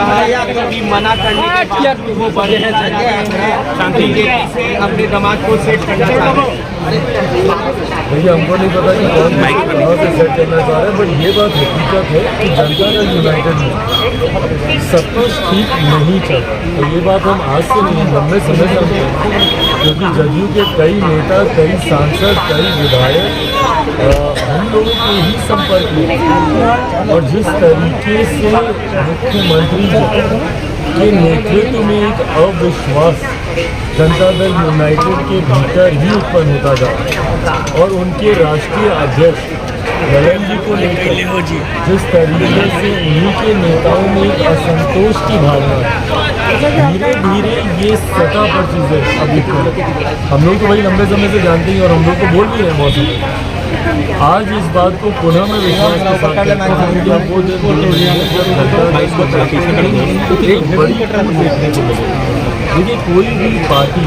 रहा है कि मना करने के बाद वो बड़े हैं शांति से अपने दिमाग को सेट करना चाहते हैं। भैया हमको नहीं पता कि कौन कहाँ से सेट करना चाह रहे हैं, बट ये बात हकीकत है कि जनता दल यूनाइटेड में सब कुछ ठीक नहीं चल रहा। तो ये बात हम आज से नहीं लंबे समय से हैं, क्योंकि जदयू के कई नेता, कई सांसद, कई विधायक हम लोगों के ही संपर्क में, और जिस तरीके से मुख्यमंत्री के नेतृत्व में एक अविश्वास जनता दल यूनाइटेड के भीतर ही उत्पन्न होता जा रहा है, और उनके राष्ट्रीय अध्यक्ष ललन जी को लेकर जिस तरीके से उन्हीं के नेताओं में एक असंतोष की भावना है, धीरे धीरे ये सतह पर चीज़ें अभी हम लोग तो वही लंबे समय से जानते हैं और हम लोग को बोल भी रहे हैं मौसम। आज इस बात को पुनः मैं विश्वास के साथ कहता हूं कि वो दिन एक बड़ी देखने को मिलेगी। देखिए, कोई भी पार्टी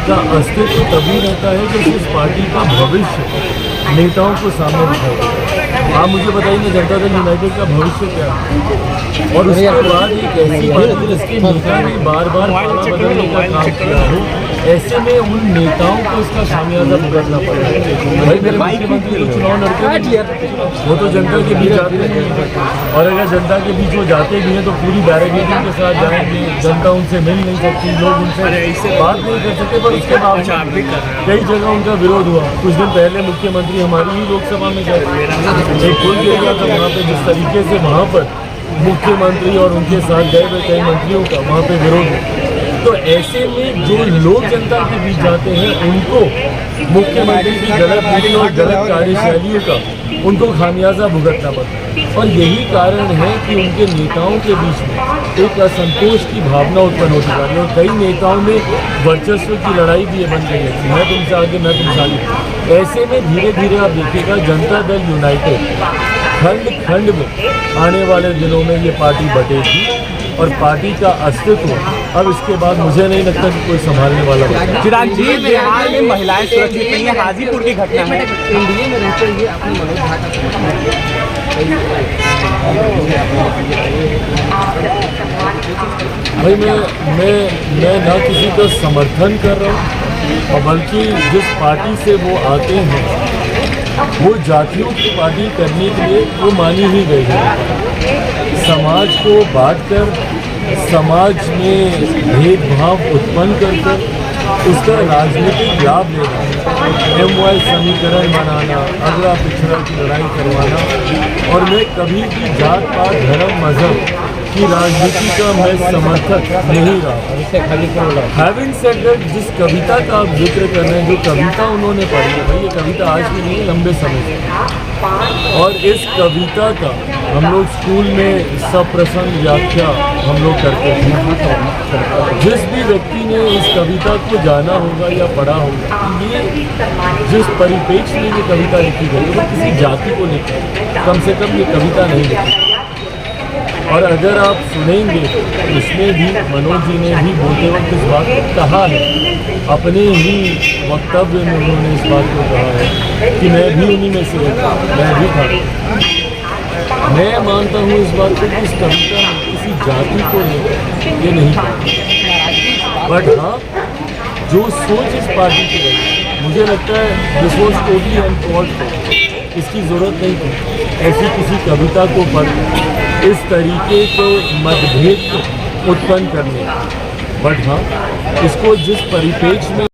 का अस्तित्व तभी रहता है जब उस पार्टी का भविष्य नेताओं को सामने दिखाई देता है। आप मुझे बताइए जनता दल यूनाइटेड का भविष्य क्या है, और उसके बाद एक ऐसी पार्टी जिसके नेता ने बार बार पाला बदलने का काम किया हो, ऐसे में उन नेताओं को इसका खामियाजा भुगतना पड़ा है। भाई मेरे मुख्यमंत्री तो चुनाव लड़ते हैं, वो तो जनता के बीच जाते हैं, और अगर जनता के बीच वो जाते भी हैं तो पूरी बैरिकेडिंग के साथ जाएंगे, जनता उनसे मिल नहीं सकती, लोग उनसे बात नहीं कर सकते, पर उसके बाद कई जगह उनका विरोध हुआ। कुछ दिन पहले मुख्यमंत्री हमारी ही लोकसभा में गए, एक पुल एरिया था वहाँ पे, जिस तरीके से वहाँ पर मुख्यमंत्री और उनके साथ गए हुए कई मंत्रियों का वहाँ पे विरोध हुआ। तो ऐसे में जो लोग जनता के बीच जाते हैं उनको मुख्यमंत्री की गलत नीति और गलत कार्यशैलियों का उनको खामियाजा भुगतना पड़ता है, और यही कारण है कि उनके नेताओं के बीच में एक असंतोष की भावना उत्पन्न होती जा रही है, और कई नेताओं में वर्चस्व की लड़ाई भी बन गई है, मैं तुमसे आगे, मैं तुमसे आगे। ऐसे में धीरे धीरे आप देखिएगा जनता दल यूनाइटेड खंड खंड में आने वाले दिनों में ये पार्टी बटेगी, और पार्टी का अस्तित्व अब इसके बाद मुझे नहीं लगता कि कोई संभालने वाला होगा। चिराग जी, बिहार में महिलाएं सुरक्षित नहीं है, हाजीपुर की घटना है, एनडीए में रहते हुए अपनी मनोज झा का भाई मैं ना किसी का समर्थन कर रहा हूँ, और बल्कि जिस पार्टी से वो आते हैं वो जातियों की पार्टी करने के लिए वो मानी ही गई है। समाज को बांटकर, समाज में भेदभाव उत्पन्न कर उसका राजनीतिक लाभ लेना, MY समीकरण बनाना, अगला पिछड़ा की लड़ाई करवाना, और मैं कभी भी जात पात धर्म मजहब की राजनीति का मैं समर्थक नहीं रहा। हैविंग सेड दैट, जिस कविता का आप जिक्र कर रहे हैं, जो कविता उन्होंने पढ़ी है, भाई ये कविता आज की नहीं है, लंबे समय से, और इस कविता का हम लोग स्कूल में सप्रसंग व्याख्या हम लोग करते हैं। जिस भी व्यक्ति ने इस कविता को जाना होगा या पढ़ा होगा, ये जिस परिप्रेक्ष्य में ये कविता लिखी गई है वो किसी जाति को लेकर कम से कम ये कविता नहीं लिखी। और अगर आप सुनेंगे इसमें भी मनोज जी ने भी बोलते वक्त इस बात को कहा है, अपने ही वक्तव्य में उन्होंने इस बात को कहा है कि मैं भी उन्हीं में से था, मैं भी था। मैं मानता हूँ इस बात को कि इस कविता में किसी जाति को लेकर ये नहीं था, बट हाँ जो सोच इस पार्टी की रही, मुझे लगता है this was totally uncalled for, इसकी ज़रूरत नहीं थी ऐसी किसी कविता को पढ़कर इस तरीके के मतभेद उत्पन्न करने, बट हाँ इसको जिस परिप्रेक्ष्य में